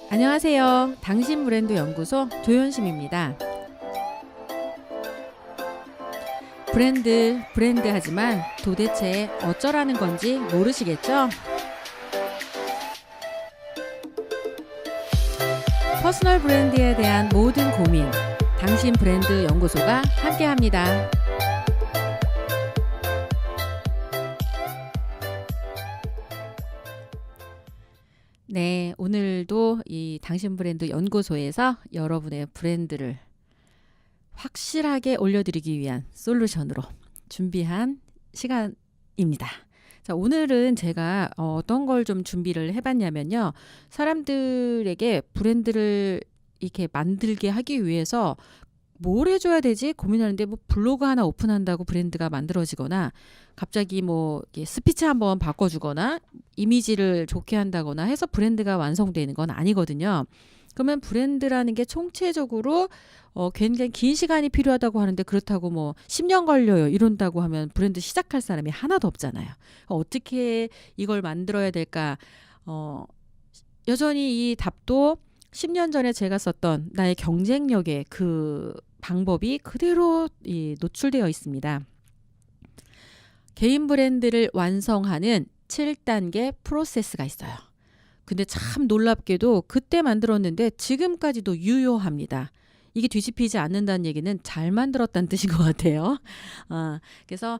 안녕하세요. 당신 브랜드 연구소 조연심입니다. 브랜드 하지만 도대체 어쩌라는 건지 모르시겠죠? 퍼스널 브랜드에 대한 모든 고민, 당신 브랜드 연구소가 함께합니다. 네, 오늘도 이 당신 브랜드 연구소에서 여러분의 브랜드를 확실하게 올려드리기 위한 솔루션으로 준비한 시간입니다. 자, 오늘은 제가 어떤 걸 좀 준비를 해봤냐면요. 사람들에게 브랜드를 이렇게 만들게 하기 위해서 뭘 해줘야 되지 고민하는데, 뭐 블로그 하나 오픈한다고 브랜드가 만들어지거나, 갑자기 뭐 스피치 한번 바꿔주거나 이미지를 좋게 한다거나 해서 브랜드가 완성되는 건 아니거든요. 그러면 브랜드라는 게 총체적으로 굉장히 긴 시간이 필요하다고 하는데, 그렇다고 뭐 10년 걸려요 이런다고 하면 브랜드 시작할 사람이 하나도 없잖아요. 어떻게 이걸 만들어야 될까? 여전히 이 답도 10년 전에 제가 썼던 나의 경쟁력의 그 방법이 그대로 노출되어 있습니다. 개인 브랜드를 완성하는 7단계 프로세스가 있어요. 근데 참 놀랍게도 그때 만들었는데 지금까지도 유효합니다. 이게 뒤집히지 않는다는 얘기는 잘 만들었다는 뜻인 것 같아요. 그래서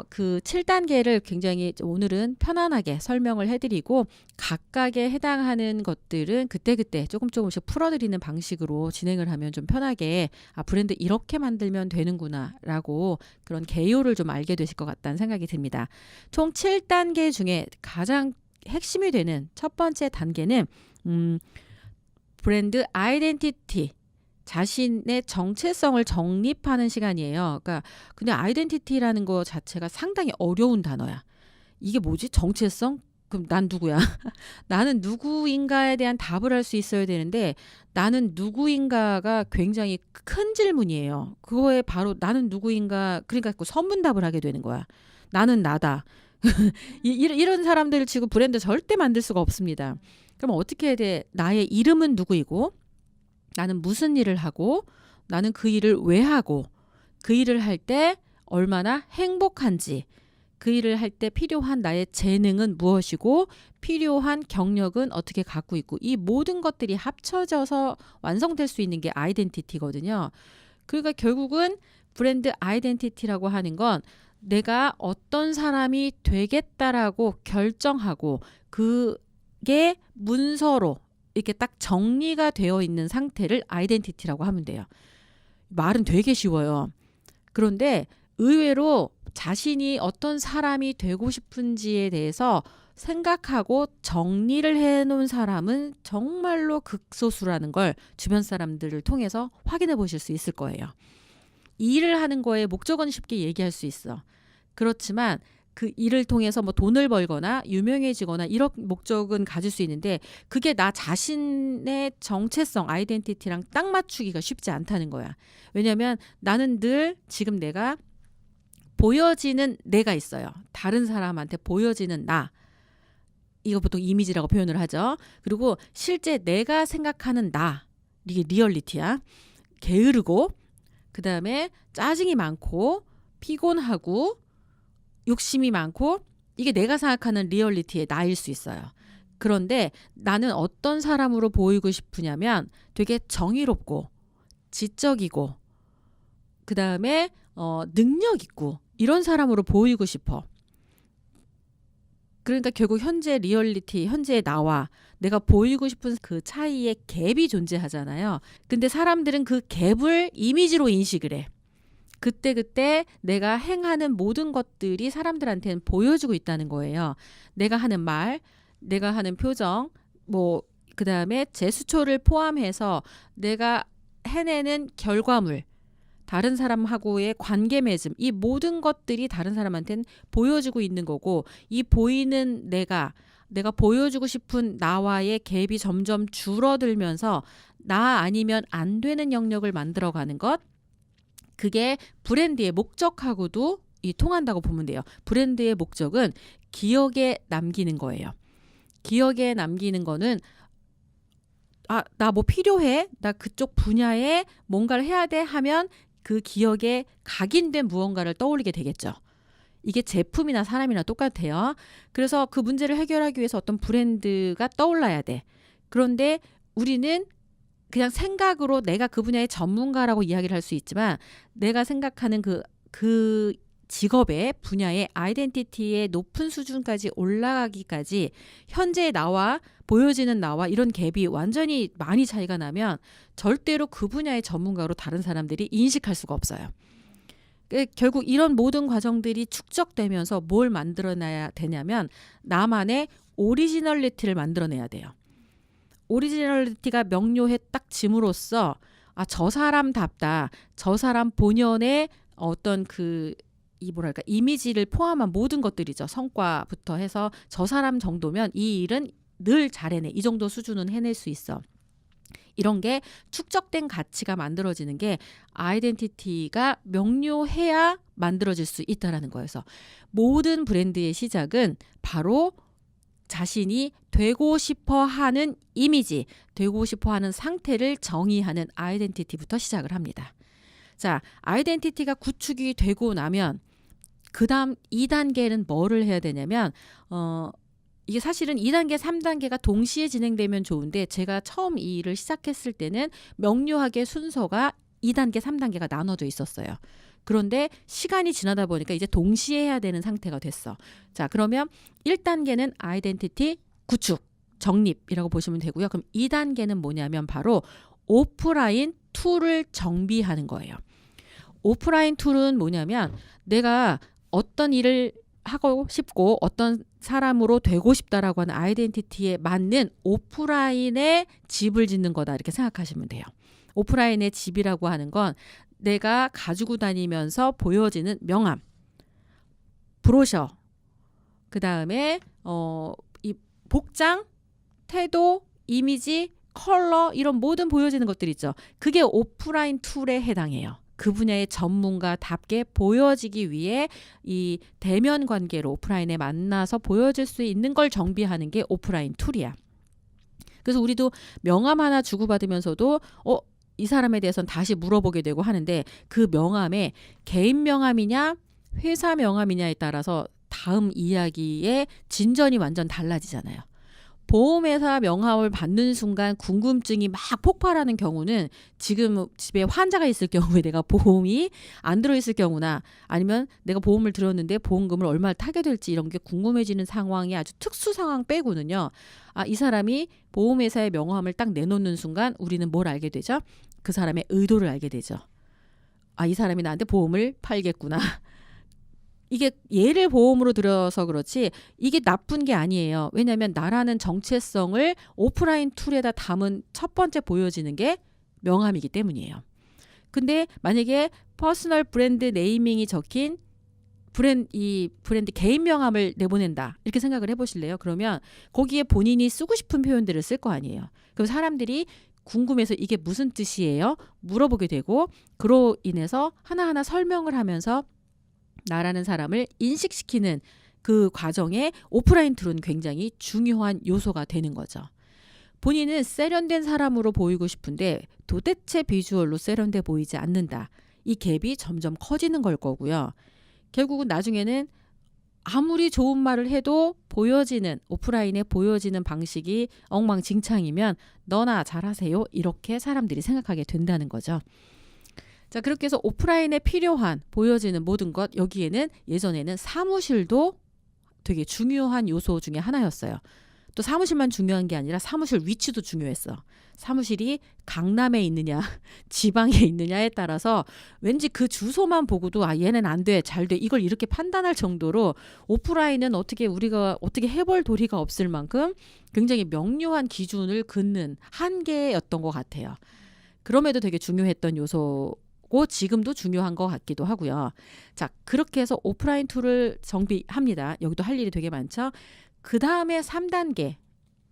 그 7단계를 굉장히 오늘은 편안하게 설명을 해드리고, 각각에 해당하는 것들은 그때그때 조금씩 풀어드리는 방식으로 진행을 하면 좀 편하게 브랜드 이렇게 만들면 되는구나 라고 그런 개요를 좀 알게 되실 것 같다는 생각이 듭니다. 총 7단계 중에 가장 핵심이 되는 첫 번째 단계는 브랜드 아이덴티티, 자신의 정체성을 정립하는 시간이에요. 그러니까 근데 아이덴티티라는 거 자체가 상당히 어려운 단어야. 이게 뭐지? 정체성? 그럼 난 누구야? 나는 누구인가에 대한 답을 할 수 있어야 되는데, 나는 누구인가가 굉장히 큰 질문이에요. 그거에 바로 나는 누구인가, 그러니까 그 선문답을 하게 되는 거야. 나는 나다. 이런 사람들을 치고 브랜드 절대 만들 수가 없습니다. 그럼 어떻게 해야 돼? 나의 이름은 누구이고, 나는 무슨 일을 하고, 나는 그 일을 왜 하고, 그 일을 할 때 얼마나 행복한지, 그 일을 할 때 필요한 나의 재능은 무엇이고, 필요한 경력은 어떻게 갖고 있고, 이 모든 것들이 합쳐져서 완성될 수 있는 게 아이덴티티거든요. 그러니까 결국은 브랜드 아이덴티티라고 하는 건 내가 어떤 사람이 되겠다라고 결정하고, 그게 문서로 이렇게 딱 정리가 되어 있는 상태를 아이덴티티라고 하면 돼요. 말은 되게 쉬워요. 그런데 의외로 자신이 어떤 사람이 되고 싶은지에 대해서 생각하고 정리를 해놓은 사람은 정말로 극소수라는 걸 주변 사람들을 통해서 확인해 보실 수 있을 거예요. 이 일을 하는 거에 목적은 쉽게 얘기할 수 있어. 그렇지만 그 일을 통해서 뭐 돈을 벌거나 유명해지거나 이런 목적은 가질 수 있는데, 그게 나 자신의 정체성, 아이덴티티랑 딱 맞추기가 쉽지 않다는 거야. 왜냐면 나는 늘 지금 내가 보여지는 내가 있어요. 다른 사람한테 보여지는 나. 이거 보통 이미지라고 표현을 하죠. 그리고 실제 내가 생각하는 나. 이게 리얼리티야. 게으르고, 그 다음에 짜증이 많고, 피곤하고, 욕심이 많고, 이게 내가 생각하는 리얼리티의 나일 수 있어요. 그런데 나는 어떤 사람으로 보이고 싶으냐면 되게 정의롭고 지적이고, 그 다음에 능력 있고, 이런 사람으로 보이고 싶어. 그러니까 결국 현재 리얼리티, 현재의 나와 내가 보이고 싶은 그 차이의 갭이 존재하잖아요. 근데 사람들은 그 갭을 이미지로 인식을 해. 그때 내가 행하는 모든 것들이 사람들한테는 보여주고 있다는 거예요. 내가 하는 말, 내가 하는 표정, 뭐 그다음에 제스처를 포함해서 내가 해내는 결과물, 다른 사람하고의 관계 맺음, 이 모든 것들이 다른 사람한테는 보여주고 있는 거고, 이 보이는 내가 보여주고 싶은 나와의 갭이 점점 줄어들면서 나 아니면 안 되는 영역을 만들어가는 것, 그게 브랜드의 목적하고도 통한다고 보면 돼요. 브랜드의 목적은 기억에 남기는 거예요. 기억에 남기는 거는 나 뭐 필요해? 나 그쪽 분야에 뭔가를 해야 돼 하면 그 기억에 각인된 무언가를 떠올리게 되겠죠. 이게 제품이나 사람이나 똑같아요. 그래서 그 문제를 해결하기 위해서 어떤 브랜드가 떠올라야 돼. 그런데 우리는 그냥 생각으로 내가 그 분야의 전문가라고 이야기를 할 수 있지만 내가 생각하는 그 직업의 분야의 아이덴티티의 높은 수준까지 올라가기까지 현재 나와 보여지는 나와 이런 갭이 완전히 많이 차이가 나면 절대로 그 분야의 전문가로 다른 사람들이 인식할 수가 없어요. 결국 이런 모든 과정들이 축적되면서 뭘 만들어내야 되냐면 나만의 오리지널리티를 만들어내야 돼요. 오리지널리티가 명료해 딱 짐으로써 저 사람답다. 저 사람 본연의 어떤 이미지를 포함한 모든 것들이죠. 성과부터 해서 저 사람 정도면 이 일은 늘 잘해내. 이 정도 수준은 해낼 수 있어. 이런 게 축적된 가치가 만들어지는 게 아이덴티티가 명료해야 만들어질 수 있다라는 거여서 모든 브랜드의 시작은 바로 자신이 되고 싶어 하는 이미지, 되고 싶어 하는 상태를 정의하는 아이덴티티부터 시작을 합니다. 자, 아이덴티티가 구축이 되고 나면 그 다음 2단계는 뭐를 해야 되냐면 이게 사실은 2단계, 3단계가 동시에 진행되면 좋은데 제가 처음 이 일을 시작했을 때는 명료하게 순서가 2단계, 3단계가 나눠져 있었어요. 그런데 시간이 지나다 보니까 이제 동시에 해야 되는 상태가 됐어. 자, 그러면 1단계는 아이덴티티 구축, 정립이라고 보시면 되고요. 그럼 2단계는 뭐냐면 바로 오프라인 툴을 정비하는 거예요. 오프라인 툴은 뭐냐면 내가 어떤 일을 하고 싶고 어떤 사람으로 되고 싶다라고 하는 아이덴티티에 맞는 오프라인의 집을 짓는 거다 이렇게 생각하시면 돼요. 오프라인의 집이라고 하는 건 내가 가지고 다니면서 보여지는 명함, 브로셔, 그 다음에 이 복장, 태도, 이미지, 컬러 이런 모든 보여지는 것들 있죠. 그게 오프라인 툴에 해당해요. 그 분야의 전문가답게 보여지기 위해 이 대면 관계로 오프라인에 만나서 보여줄 수 있는 걸 정비하는 게 오프라인 툴이야. 그래서 우리도 명함 하나 주고받으면서도 이 사람에 대해서는 다시 물어보게 되고 하는데 그 명함에 개인 명함이냐 회사 명함이냐에 따라서 다음 이야기의 진전이 완전 달라지잖아요. 보험회사 명함을 받는 순간 궁금증이 막 폭발하는 경우는 지금 집에 환자가 있을 경우에 내가 보험이 안 들어있을 경우나 아니면 내가 보험을 들었는데 보험금을 얼마를 타게 될지 이런 게 궁금해지는 상황이 아주 특수 상황 빼고는요. 이 사람이 보험회사의 명함을 딱 내놓는 순간 우리는 뭘 알게 되죠? 그 사람의 의도를 알게 되죠. 이 사람이 나한테 보험을 팔겠구나. 이게 얘를 보험으로 들여서 그렇지 이게 나쁜 게 아니에요. 왜냐하면 나라는 정체성을 오프라인 툴에다 담은 첫 번째 보여지는 게 명함이기 때문이에요. 근데 만약에 퍼스널 브랜드 네이밍이 적힌 브랜드 개인 명함을 내보낸다 이렇게 생각을 해보실래요? 그러면 거기에 본인이 쓰고 싶은 표현들을 쓸 거 아니에요. 그럼 사람들이 궁금해서 이게 무슨 뜻이에요? 물어보게 되고 그로 인해서 하나하나 설명을 하면서 나라는 사람을 인식시키는 그 과정에 오프라인 툴은 굉장히 중요한 요소가 되는 거죠. 본인은 세련된 사람으로 보이고 싶은데 도대체 비주얼로 세련돼 보이지 않는다. 이 갭이 점점 커지는 걸 거고요. 결국은 나중에는 아무리 좋은 말을 해도 오프라인에 보여지는 방식이 엉망진창이면 너나 잘하세요. 이렇게 사람들이 생각하게 된다는 거죠. 자, 그렇게 해서 오프라인에 필요한 보여지는 모든 것 여기에는 예전에는 사무실도 되게 중요한 요소 중에 하나였어요. 또 사무실만 중요한 게 아니라 사무실 위치도 중요했어. 사무실이 강남에 있느냐 지방에 있느냐에 따라서 왠지 그 주소만 보고도 얘는 안 돼, 잘 돼 이걸 이렇게 판단할 정도로 오프라인은 우리가 어떻게 해볼 도리가 없을 만큼 굉장히 명료한 기준을 긋는 한계였던 것 같아요. 그럼에도 되게 중요했던 요소 지금도 중요한 것 같기도 하고요. 자, 그렇게 해서 오프라인 툴을 정비합니다. 여기도 할 일이 되게 많죠. 그 다음에 3단계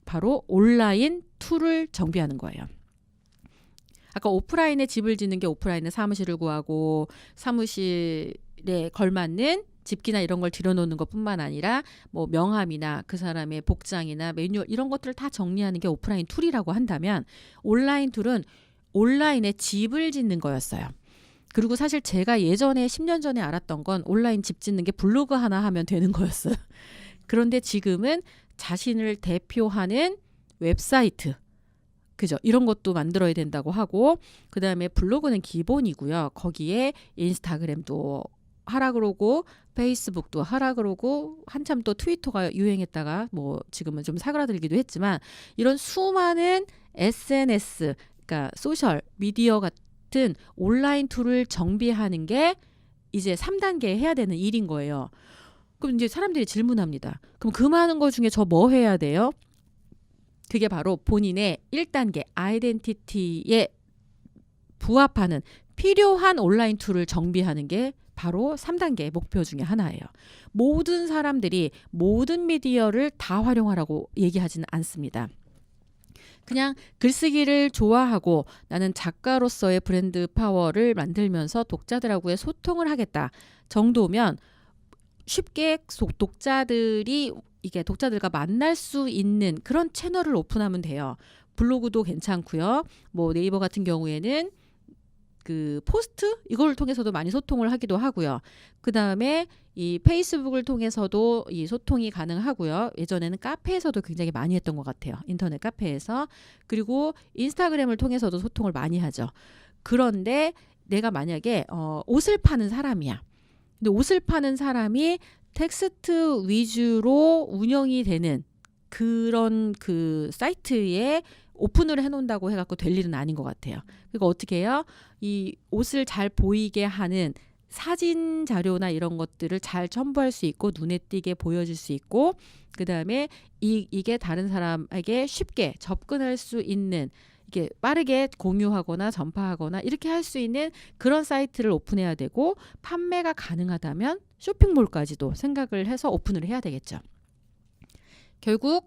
바로 온라인 툴을 정비하는 거예요. 아까 오프라인에 집을 짓는 게 오프라인에 사무실을 구하고 사무실에 걸맞는 집기나 이런 걸 들여놓는 것뿐만 아니라 뭐 명함이나 그 사람의 복장이나 매뉴얼 이런 것들을 다 정리하는 게 오프라인 툴이라고 한다면 온라인 툴은 온라인에 집을 짓는 거였어요. 그리고 사실 제가 예전에 10년 전에 알았던 건 온라인 집 짓는 게 블로그 하나 하면 되는 거였어요. 그런데 지금은 자신을 대표하는 웹사이트, 그죠? 이런 것도 만들어야 된다고 하고, 그 다음에 블로그는 기본이고요. 거기에 인스타그램도 하라 그러고, 페이스북도 하라 그러고, 한참 또 트위터가 유행했다가 뭐 지금은 좀 사그라들기도 했지만, 이런 수많은 SNS, 그러니까 소셜 미디어 같은 온라인 툴을 정비하는 게 이제 3단계 해야 되는 일인 거예요. 그럼 이제 사람들이 질문합니다. 그럼 그 많은 거 중에 저 뭐 해야 돼요? 그게 바로 본인의 1단계 아이덴티티에 부합하는 필요한 온라인 툴을 정비하는 게 바로 3단계의 목표 중에 하나예요. 모든 사람들이 모든 미디어를 다 활용하라고 얘기하지는 않습니다. 그냥 글쓰기를 좋아하고 나는 작가로서의 브랜드 파워를 만들면서 독자들하고의 소통을 하겠다 정도면 쉽게 독자들이 이게 독자들과 만날 수 있는 그런 채널을 오픈하면 돼요. 블로그도 괜찮고요. 뭐 네이버 같은 경우에는 그 포스트 이걸 통해서도 많이 소통을 하기도 하고요. 그 다음에 이 페이스북을 통해서도 이 소통이 가능하고요. 예전에는 카페에서도 굉장히 많이 했던 것 같아요. 인터넷 카페에서. 그리고 인스타그램을 통해서도 소통을 많이 하죠. 그런데 내가 만약에 옷을 파는 사람이야. 근데 옷을 파는 사람이 텍스트 위주로 운영이 되는 그런 그 사이트에 오픈을 해놓는다고 해갖고 될 일은 아닌 것 같아요. 그러니까 어떻게 해요? 이 옷을 잘 보이게 하는 사진 자료나 이런 것들을 잘 첨부할 수 있고 눈에 띄게 보여줄 수 있고 그 다음에 이게 다른 사람에게 쉽게 접근할 수 있는 이게 빠르게 공유하거나 전파하거나 이렇게 할 수 있는 그런 사이트를 오픈해야 되고 판매가 가능하다면 쇼핑몰까지도 생각을 해서 오픈을 해야 되겠죠. 결국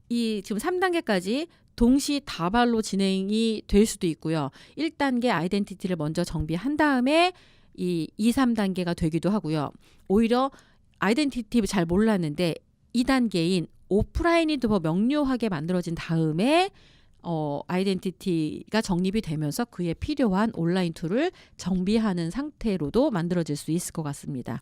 이 지금 3단계까지 동시다발로 진행이 될 수도 있고요. 1단계 아이덴티티를 먼저 정비한 다음에 이 2, 3단계가 되기도 하고요. 오히려 아이덴티티 잘 몰랐는데 2단계인 오프라인이 더 명료하게 만들어진 다음에 아이덴티티가 정립이 되면서 그에 필요한 온라인 툴을 정비하는 상태로도 만들어질 수 있을 것 같습니다.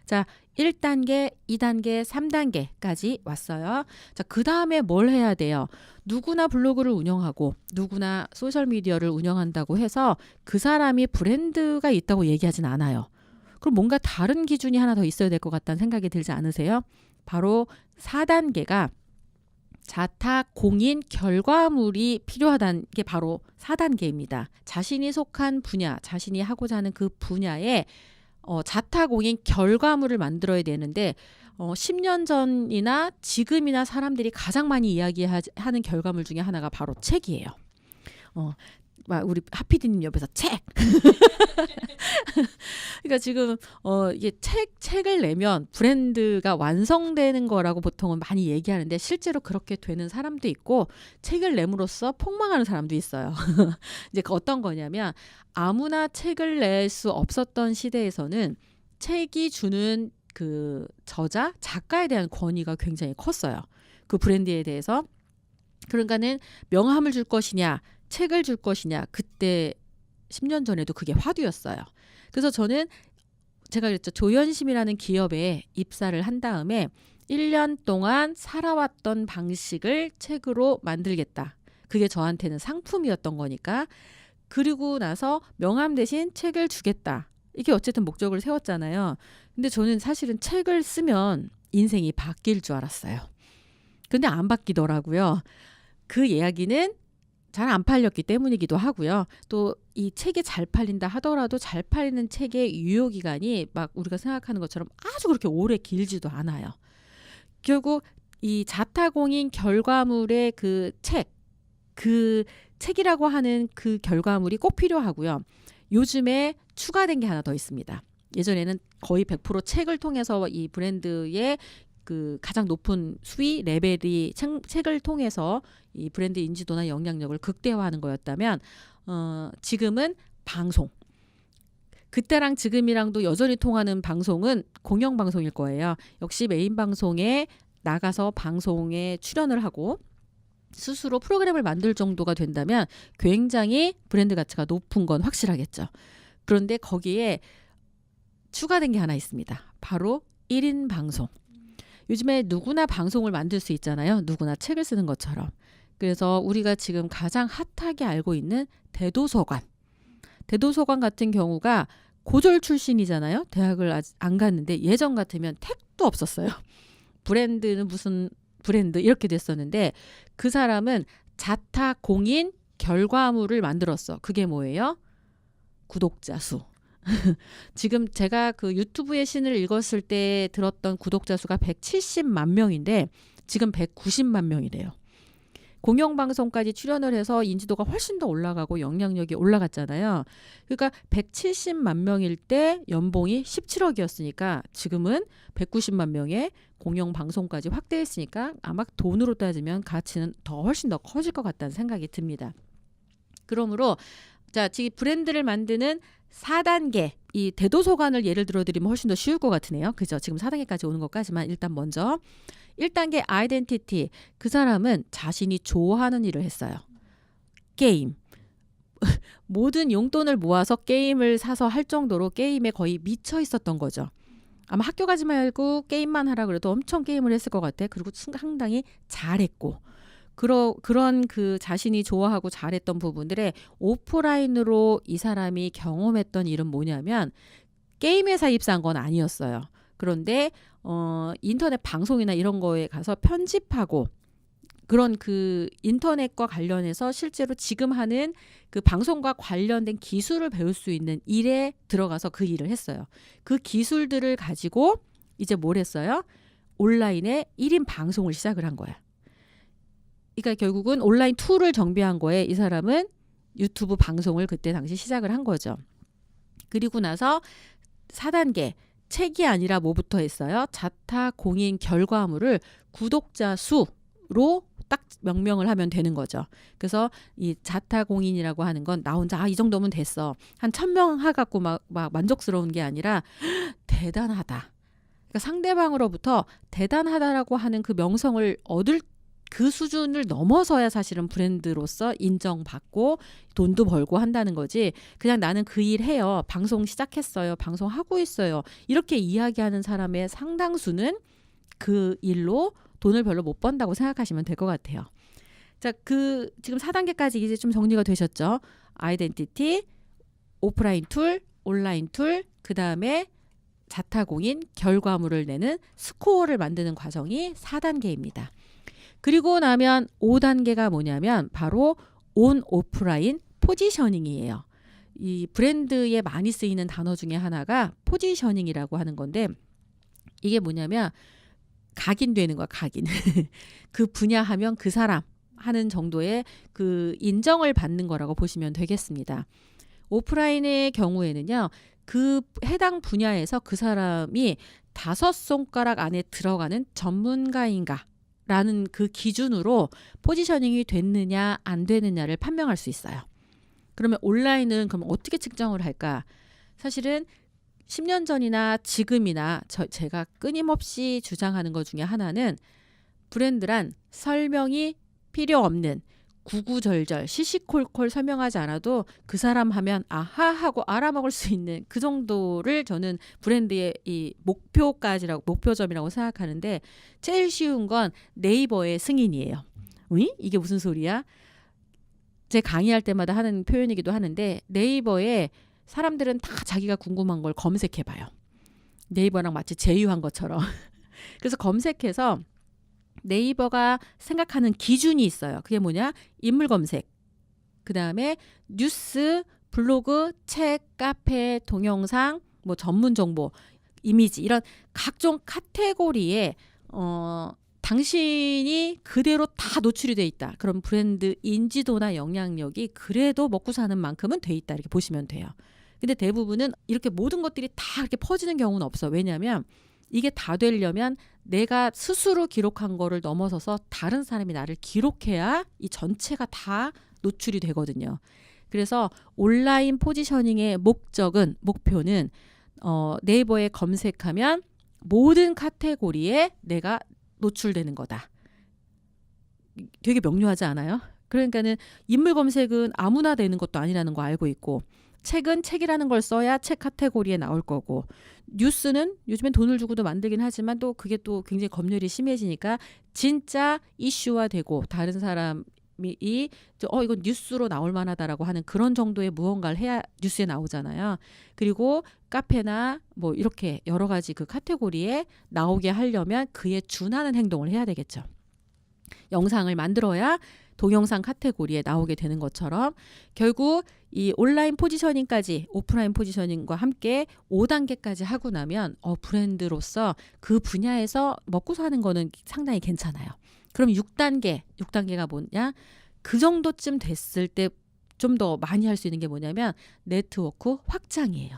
자, 1단계, 2단계, 3단계까지 왔어요. 자, 그 다음에 뭘 해야 돼요? 누구나 블로그를 운영하고 누구나 소셜미디어를 운영한다고 해서 그 사람이 브랜드가 있다고 얘기하진 않아요. 그럼 뭔가 다른 기준이 하나 더 있어야 될 것 같다는 생각이 들지 않으세요? 바로 4단계가 자타 공인 결과물이 필요하다는 게 바로 4단계입니다. 자신이 속한 분야, 자신이 하고자 하는 그 분야에 자타 공인 결과물을 만들어야 되는데 10년 전이나 지금이나 사람들이 가장 많이 이야기하는 결과물 중에 하나가 바로 책이에요. 우리 하피디님 옆에서 책. 그러니까 지금 이게 책을 내면 브랜드가 완성되는 거라고 보통은 많이 얘기하는데 실제로 그렇게 되는 사람도 있고 책을 내므로써 폭망하는 사람도 있어요. 이제 어떤 거냐면 아무나 책을 낼 수 없었던 시대에서는 책이 주는 그 작가에 대한 권위가 굉장히 컸어요. 그 브랜드에 대해서. 그러니까는 명함을 줄 것이냐 책을 줄 것이냐 그때 10년 전에도 그게 화두였어요. 그래서 저는 제가 그랬죠. 조현심이라는 기업에 입사를 한 다음에 1년 동안 살아왔던 방식을 책으로 만들겠다. 그게 저한테는 상품이었던 거니까. 그리고 나서 명함 대신 책을 주겠다. 이게 어쨌든 목적을 세웠잖아요. 근데 저는 사실은 책을 쓰면 인생이 바뀔 줄 알았어요. 근데 안 바뀌더라고요. 그 이야기는 잘 안 팔렸기 때문이기도 하고요. 또 이 책이 잘 팔린다 하더라도 잘 팔리는 책의 유효기간이 막 우리가 생각하는 것처럼 아주 그렇게 오래 길지도 않아요. 결국 이 자타공인 결과물의 그 책이라고 하는 그 결과물이 꼭 필요하고요. 요즘에 추가된 게 하나 더 있습니다. 예전에는 거의 100% 책을 통해서 이 브랜드의 그 가장 높은 수위 레벨이 책을 통해서 이 브랜드 인지도나 영향력을 극대화하는 거였다면 지금은 방송. 그때랑 지금이랑도 여전히 통하는 방송은 공영방송일 거예요. 역시 메인 방송에 나가서 방송에 출연을 하고 스스로 프로그램을 만들 정도가 된다면 굉장히 브랜드 가치가 높은 건 확실하겠죠. 그런데 거기에 추가된 게 하나 있습니다. 바로 1인 방송. 요즘에 누구나 방송을 만들 수 있잖아요. 누구나 책을 쓰는 것처럼. 그래서 우리가 지금 가장 핫하게 알고 있는 대도서관. 대도서관 같은 경우가 고졸 출신이잖아요. 대학을 아직 안 갔는데 예전 같으면 택도 없었어요. 브랜드는 무슨 브랜드 이렇게 됐었는데 그 사람은 자타 공인 결과물을 만들었어. 그게 뭐예요? 구독자 수. 지금 제가 그 유튜브의 신을 읽었을 때 들었던 구독자 수가 170만 명인데 지금 190만 명이래요. 공영방송까지 출연을 해서 인지도가 훨씬 더 올라가고 영향력이 올라갔잖아요. 그러니까 170만 명일 때 연봉이 17억이었으니까 지금은 190만 명의 공영방송까지 확대했으니까 아마 돈으로 따지면 가치는 훨씬 더 커질 것 같다는 생각이 듭니다. 그러므로 자, 지금 브랜드를 만드는 4단계, 이 대도서관을 예를 들어드리면 훨씬 더 쉬울 것 같으네요. 그죠? 지금 4단계까지 오는 것까지만 일단 먼저 1단계 아이덴티티. 그 사람은 자신이 좋아하는 일을 했어요. 게임. 모든 용돈을 모아서 게임을 사서 할 정도로 게임에 거의 미쳐 있었던 거죠. 아마 학교 가지 말고 게임만 하라 그래도 엄청 게임을 했을 것 같아. 그리고 상당히 잘했고. 그런 그 자신이 좋아하고 잘했던 부분들에 오프라인으로 이 사람이 경험했던 일은 뭐냐면 게임 회사 입사한 건 아니었어요. 그런데 인터넷 방송이나 이런 거에 가서 편집하고 그런 그 인터넷과 관련해서 실제로 지금 하는 그 방송과 관련된 기술을 배울 수 있는 일에 들어가서 그 일을 했어요. 그 기술들을 가지고 이제 뭘 했어요? 온라인에 1인 방송을 시작을 한 거야. 그러니까 결국은 온라인 툴을 정비한 거에 이 사람은 유튜브 방송을 그때 당시 시작을 한 거죠. 그리고 나서 4단계 책이 아니라 뭐부터 했어요? 자타 공인 결과물을 구독자 수로 딱 명명을 하면 되는 거죠. 그래서 이 자타 공인이라고 하는 건 나 혼자 이 정도면 됐어. 한 1000명 해갖고 막 만족스러운 게 아니라 대단하다. 그러니까 상대방으로부터 대단하다라고 하는 그 명성을 얻을 그 수준을 넘어서야 사실은 브랜드로서 인정받고 돈도 벌고 한다는 거지. 그냥 나는 그 일 해요. 방송 시작했어요. 방송하고 있어요. 이렇게 이야기하는 사람의 상당수는 그 일로 돈을 별로 못 번다고 생각하시면 될 것 같아요. 자, 그 지금 4단계까지 이제 좀 정리가 되셨죠? 아이덴티티, 오프라인 툴, 온라인 툴, 그다음에 자타공인 결과물을 내는 스코어를 만드는 과정이 4단계입니다. 그리고 나면 5단계가 뭐냐면 바로 온 오프라인 포지셔닝이에요. 이 브랜드에 많이 쓰이는 단어 중에 하나가 포지셔닝이라고 하는 건데 이게 뭐냐면 각인되는 거야, 각인. 그 분야 하면 그 사람 하는 정도의 그 인정을 받는 거라고 보시면 되겠습니다. 오프라인의 경우에는요. 그 해당 분야에서 그 사람이 5손가락 안에 들어가는 전문가인가 라는 그 기준으로 포지셔닝이 됐느냐 안 되느냐를 판명할 수 있어요. 그러면 온라인은 그럼 어떻게 측정을 할까? 사실은 10년 전이나 지금이나 제가 끊임없이 주장하는 것 중에 하나는 브랜드란 설명이 필요 없는 구구절절 시시콜콜 설명하지 않아도 그 사람 하면 아하 하고 알아먹을 수 있는 그 정도를 저는 브랜드의 이 목표점이라고 생각하는데 제일 쉬운 건 네이버의 승인이에요. 으이? 이게 무슨 소리야? 제 강의할 때마다 하는 표현이기도 하는데 네이버에 사람들은 다 자기가 궁금한 걸 검색해봐요. 네이버랑 마치 제휴한 것처럼. 그래서 검색해서 네이버가 생각하는 기준이 있어요. 그게 뭐냐? 인물 검색. 그다음에 뉴스, 블로그, 책, 카페, 동영상, 뭐 전문 정보, 이미지 이런 각종 카테고리에 당신이 그대로 다 노출이 돼 있다. 그럼 브랜드 인지도나 영향력이 그래도 먹고 사는 만큼은 돼 있다. 이렇게 보시면 돼요. 근데 대부분은 이렇게 모든 것들이 다 이렇게 퍼지는 경우는 없어. 왜냐하면 이게 다 되려면 내가 스스로 기록한 거를 넘어서서 다른 사람이 나를 기록해야 이 전체가 다 노출이 되거든요. 그래서 온라인 포지셔닝의 목표는 네이버에 검색하면 모든 카테고리에 내가 노출되는 거다. 되게 명료하지 않아요? 그러니까는 인물 검색은 아무나 되는 것도 아니라는 거 알고 있고, 책은 책이라는 걸 써야 책 카테고리에 나올 거고, 뉴스는 요즘엔 돈을 주고도 만들긴 하지만 또 그게 또 굉장히 검열이 심해지니까 진짜 이슈화되고 다른 사람이 이건 뉴스로 나올 만하다라고 하는 그런 정도의 무언가를 해야 뉴스에 나오잖아요. 그리고 카페나 뭐 이렇게 여러 가지 그 카테고리에 나오게 하려면 그에 준하는 행동을 해야 되겠죠. 영상을 만들어야 동영상 카테고리에 나오게 되는 것처럼 결국 이 온라인 포지셔닝까지 오프라인 포지셔닝과 함께 5단계까지 하고 나면 브랜드로서 그 분야에서 먹고 사는 거는 상당히 괜찮아요. 그럼 6단계가 뭐냐? 그 정도쯤 됐을 때 좀 더 많이 할 수 있는 게 뭐냐면 네트워크 확장이에요.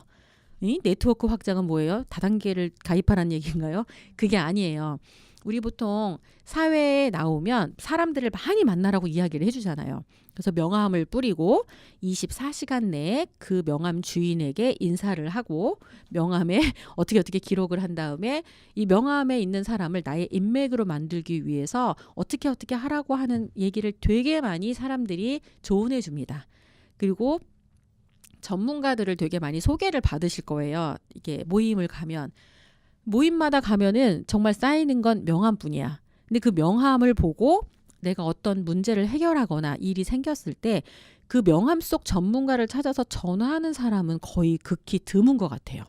이 네트워크 확장은 뭐예요? 다단계를 가입하라는 얘기인가요? 그게 아니에요. 우리 보통 사회에 나오면 사람들을 많이 만나라고 이야기를 해주잖아요. 그래서 명함을 뿌리고 24시간 내에 그 명함 주인에게 인사를 하고 명함에 어떻게 기록을 한 다음에 이 명함에 있는 사람을 나의 인맥으로 만들기 위해서 어떻게 하라고 하는 얘기를 되게 많이 사람들이 조언해 줍니다. 그리고 전문가들을 되게 많이 소개를 받으실 거예요. 이게 모임마다 가면은 정말 쌓이는 건 명함뿐이야. 근데 그 명함을 보고 내가 어떤 문제를 해결하거나 일이 생겼을 때 그 명함 속 전문가를 찾아서 전화하는 사람은 거의 극히 드문 것 같아요.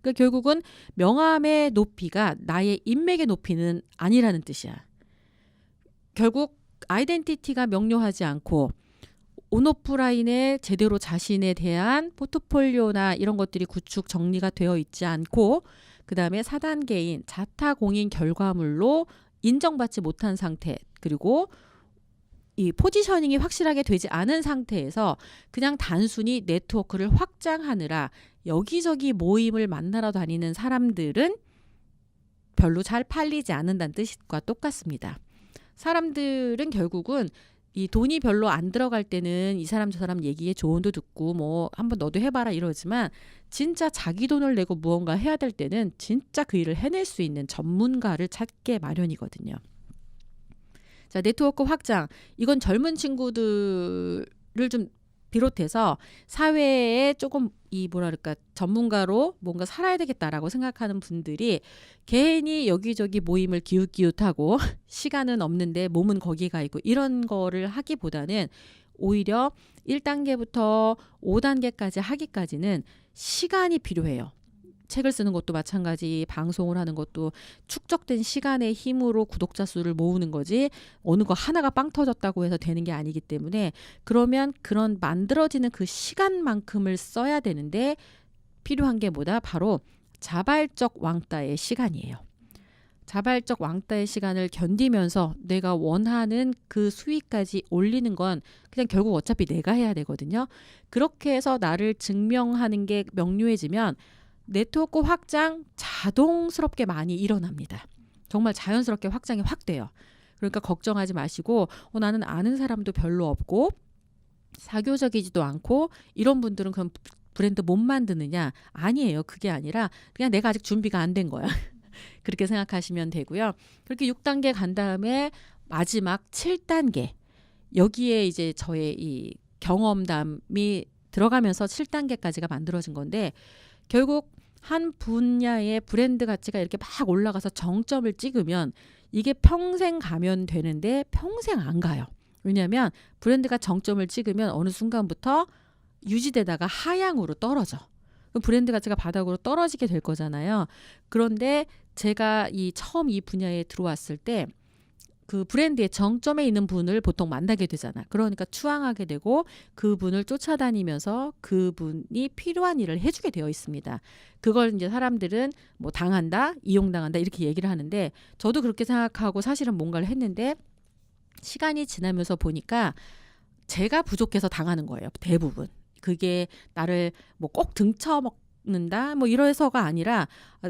그러니까 결국은 명함의 높이가 나의 인맥의 높이는 아니라는 뜻이야. 결국 아이덴티티가 명료하지 않고 온오프라인에 제대로 자신에 대한 포트폴리오나 이런 것들이 구축 정리가 되어 있지 않고 그 다음에 4단계인 자타공인 결과물로 인정받지 못한 상태, 그리고 이 포지셔닝이 확실하게 되지 않은 상태에서 그냥 단순히 네트워크를 확장하느라 여기저기 모임을 만나러 다니는 사람들은 별로 잘 팔리지 않는다는 뜻과 똑같습니다. 사람들은 결국은 이 돈이 별로 안 들어갈 때는 이 사람 저 사람 얘기에 조언도 듣고 뭐 한번 너도 해봐라 이러지만 진짜 자기 돈을 내고 무언가 해야 될 때는 진짜 그 일을 해낼 수 있는 전문가를 찾게 마련이거든요. 자, 네트워크 확장. 이건 젊은 친구들을 좀 비롯해서 사회에 조금 전문가로 뭔가 살아야 되겠다라고 생각하는 분들이 괜히 여기저기 모임을 기웃기웃하고 시간은 없는데 몸은 거기 가 있고 이런 거를 하기보다는 오히려 1단계부터 5단계까지 하기까지는 시간이 필요해요. 책을 쓰는 것도 마찬가지, 방송을 하는 것도 축적된 시간의 힘으로 구독자 수를 모으는 거지 어느 거 하나가 빵 터졌다고 해서 되는 게 아니기 때문에 그러면 그런 만들어지는 그 시간만큼을 써야 되는데 필요한 게 뭐다? 바로 자발적 왕따의 시간이에요. 자발적 왕따의 시간을 견디면서 내가 원하는 그 수익까지 올리는 건 그냥 결국 어차피 내가 해야 되거든요. 그렇게 해서 나를 증명하는 게 명료해지면 네트워크 확장 자동스럽게 많이 일어납니다. 정말 자연스럽게 확장이 확 돼요. 그러니까 걱정하지 마시고 나는 아는 사람도 별로 없고 사교적이지도 않고 이런 분들은 그럼 브랜드 못 만드느냐? 아니에요. 그게 아니라 그냥 내가 아직 준비가 안 된 거야. 그렇게 생각하시면 되고요. 그렇게 6단계 간 다음에 마지막 7단계. 여기에 이제 저의 이 경험담이 들어가면서 7단계까지가 만들어진 건데 결국 한 분야의 브랜드 가치가 이렇게 막 올라가서 정점을 찍으면 이게 평생 가면 되는데 평생 안 가요. 왜냐하면 브랜드가 정점을 찍으면 어느 순간부터 유지되다가 하향으로 떨어져. 브랜드 가치가 바닥으로 떨어지게 될 거잖아요. 그런데 제가 처음 이 분야에 들어왔을 때 그 브랜드의 정점에 있는 분을 보통 만나게 되잖아. 그러니까 추앙하게 되고 그분을 쫓아다니면서 그분이 필요한 일을 해주게 되어 있습니다. 그걸 이제 사람들은 뭐 당한다, 이용당한다 이렇게 얘기를 하는데 저도 그렇게 생각하고 사실은 뭔가를 했는데 시간이 지나면서 보니까 제가 부족해서 당하는 거예요. 대부분. 그게 나를 뭐 꼭 등쳐먹는다 뭐 이래서가 아니라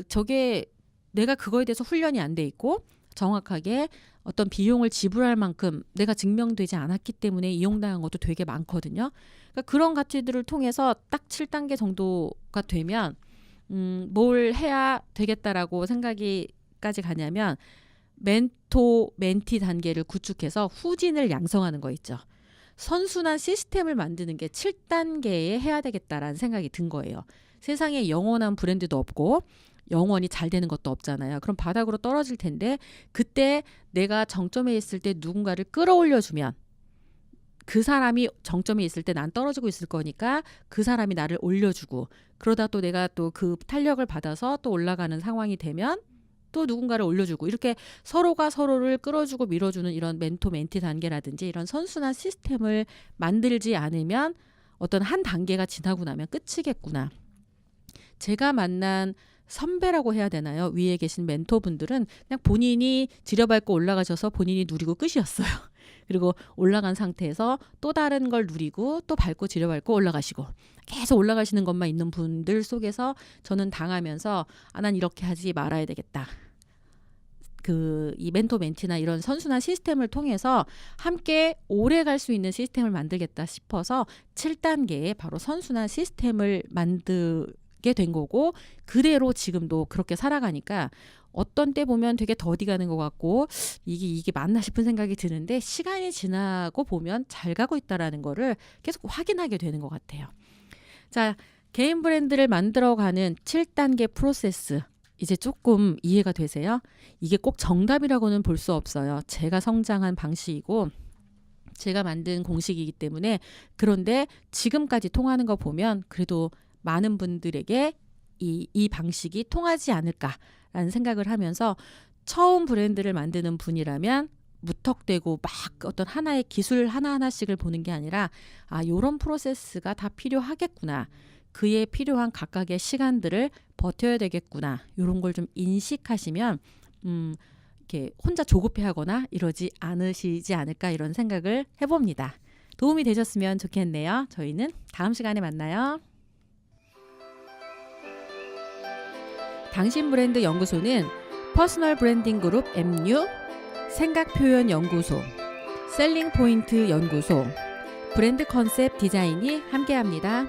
저게 내가 그거에 대해서 훈련이 안 돼 있고 정확하게 어떤 비용을 지불할 만큼 내가 증명되지 않았기 때문에 이용당한 것도 되게 많거든요. 그러니까 그런 가치들을 통해서 딱 7단계 정도가 되면 뭘 해야 되겠다라고 생각이까지 가냐면 멘토, 멘티 단계를 구축해서 후진을 양성하는 거 있죠. 선순환 시스템을 만드는 게 7단계에 해야 되겠다라는 생각이 든 거예요. 세상에 영원한 브랜드도 없고 영원히 잘 되는 것도 없잖아요. 그럼 바닥으로 떨어질 텐데 그때 내가 정점에 있을 때 누군가를 끌어올려주면 그 사람이 정점에 있을 때 난 떨어지고 있을 거니까 그 사람이 나를 올려주고 그러다 또 내가 또 그 탄력을 받아서 또 올라가는 상황이 되면 또 누군가를 올려주고 이렇게 서로가 서로를 끌어주고 밀어주는 이런 멘토 멘티 단계라든지 이런 선순환 시스템을 만들지 않으면 어떤 한 단계가 지나고 나면 끝이겠구나. 제가 만난 선배라고 해야 되나요? 위에 계신 멘토분들은 그냥 본인이 지려밟고 올라가셔서 본인이 누리고 끝이었어요. 그리고 올라간 상태에서 또 다른 걸 누리고 또 밟고 지려밟고 올라가시고 계속 올라가시는 것만 있는 분들 속에서 저는 당하면서 난 이렇게 하지 말아야 되겠다. 이 멘토 멘티나 이런 선순환 시스템을 통해서 함께 오래 갈 수 있는 시스템을 만들겠다 싶어서 7단계에 바로 선순환 시스템을 만들게 된 거고 그대로 지금도 그렇게 살아가니까 어떤 때 보면 되게 더디 가는 것 같고 이게 맞나 싶은 생각이 드는데 시간이 지나고 보면 잘 가고 있다라는 거를 계속 확인하게 되는 것 같아요. 자, 개인 브랜드를 만들어가는 7단계 프로세스 이제 조금 이해가 되세요? 이게 꼭 정답이라고는 볼 수 없어요. 제가 성장한 방식이고 제가 만든 공식이기 때문에 그런데 지금까지 통하는 거 보면 그래도 많은 분들에게 이 방식이 통하지 않을까라는 생각을 하면서 처음 브랜드를 만드는 분이라면 무턱대고 막 어떤 하나의 기술 하나하나씩을 보는 게 아니라 요런 프로세스가 다 필요하겠구나. 그에 필요한 각각의 시간들을 버텨야 되겠구나. 이런 걸 좀 인식하시면 이렇게 혼자 조급해하거나 이러지 않으시지 않을까 이런 생각을 해봅니다. 도움이 되셨으면 좋겠네요. 저희는 다음 시간에 만나요. 당신 브랜드 연구소는 퍼스널 브랜딩 그룹 MU, 생각표현 연구소, 셀링 포인트 연구소, 브랜드 컨셉 디자인이 함께합니다.